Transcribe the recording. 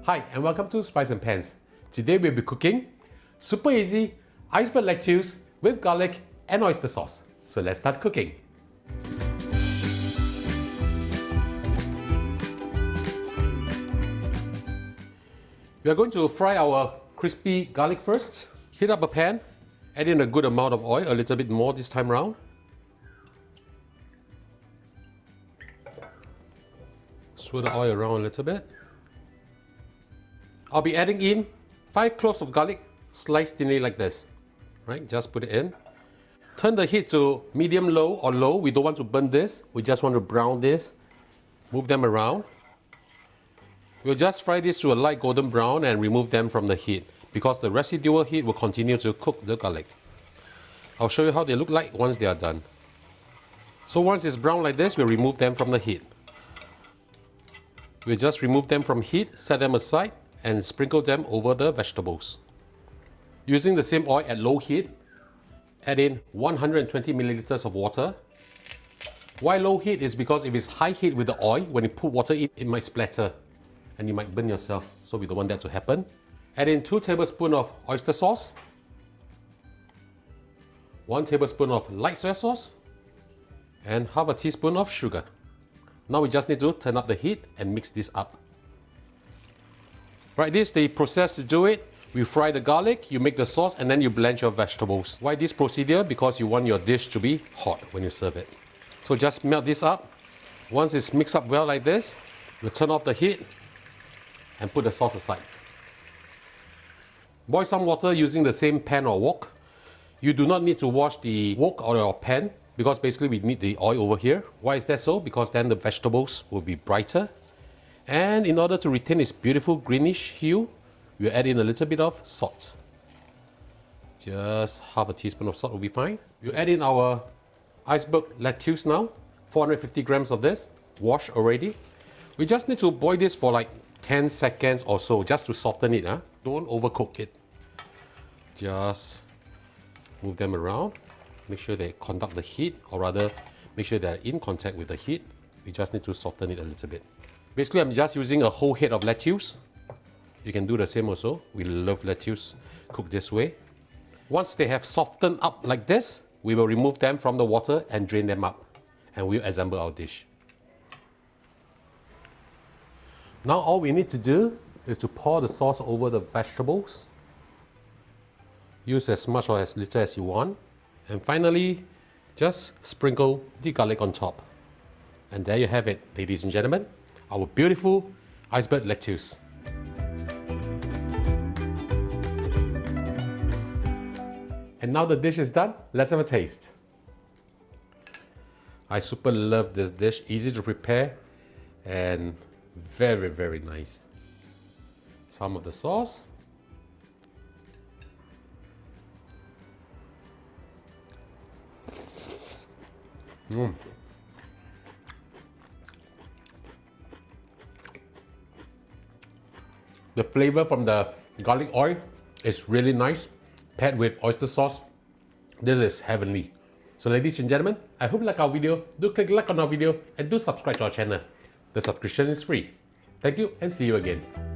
Hi and welcome to Spice and Pans. Today we'll be cooking super easy iceberg lettuce with garlic and oyster sauce. So let's start cooking. We are going to fry our crispy garlic first. Heat up a pan, add in a good amount of oil, a little bit more this time around. Swirl the oil around a little bit. I'll be adding in 5 cloves of garlic, sliced thinly like this. Right, just put it in. Turn the heat to medium low or low. We don't want to burn this. We just want to brown this. Move them around. We'll just fry this to a light golden brown and remove them from the heat because the residual heat will continue to cook the garlic. I'll show you how they look like once they are done. So once it's brown like this, we'll remove them from the heat. We'll just remove them from heat, set them aside, and sprinkle them over the vegetables. Using the same oil at low heat, add in 120 milliliters of water. Why low heat is because if it's high heat with the oil, when you put water in, it might splatter and you might burn yourself, so we don't want that to happen. Add in 2 tablespoons of oyster sauce, 1 tablespoon of light soy sauce, and half a teaspoon of sugar. Now we just need to turn up the heat and mix this up. Right, this is the process to do it. You fry the garlic, you make the sauce, and then you blanch your vegetables. Why this procedure? Because you want your dish to be hot when you serve it. So just melt this up. Once it's mixed up well like this, you turn off the heat and put the sauce aside. Boil some water using the same pan or wok. You do not need to wash the wok or your pan because basically we need the oil over here. Why is that so? Because then the vegetables will be brighter. And in order to retain its beautiful greenish hue, we'll add in a little bit of salt. Just half a teaspoon of salt will be fine. We'll add in our iceberg lettuce now, 450 grams of this, washed already. We just need to boil this for like 10 seconds or so, just to soften it. Don't overcook it. Just move them around. Make sure they conduct the heat, or rather, make sure they're in contact with the heat. We just need to soften it a little bit. Basically, I'm just using a whole head of lettuce. You can do the same also. We love lettuce cooked this way. Once they have softened up like this, we will remove them from the water and drain them up. And we'll assemble our dish. Now all we need to do is to pour the sauce over the vegetables. Use as much or as little as you want. And finally, just sprinkle the garlic on top. And there you have it, ladies and gentlemen. Our beautiful iceberg lettuce. And now the dish is done, let's have a taste. I super love this dish, easy to prepare and very, very nice. Some of the sauce. The flavor from the garlic oil is really nice, paired with oyster sauce. This is heavenly. So ladies and gentlemen, I hope you like our video. Do click like on our video and do subscribe to our channel. The subscription is free. Thank you and see you again.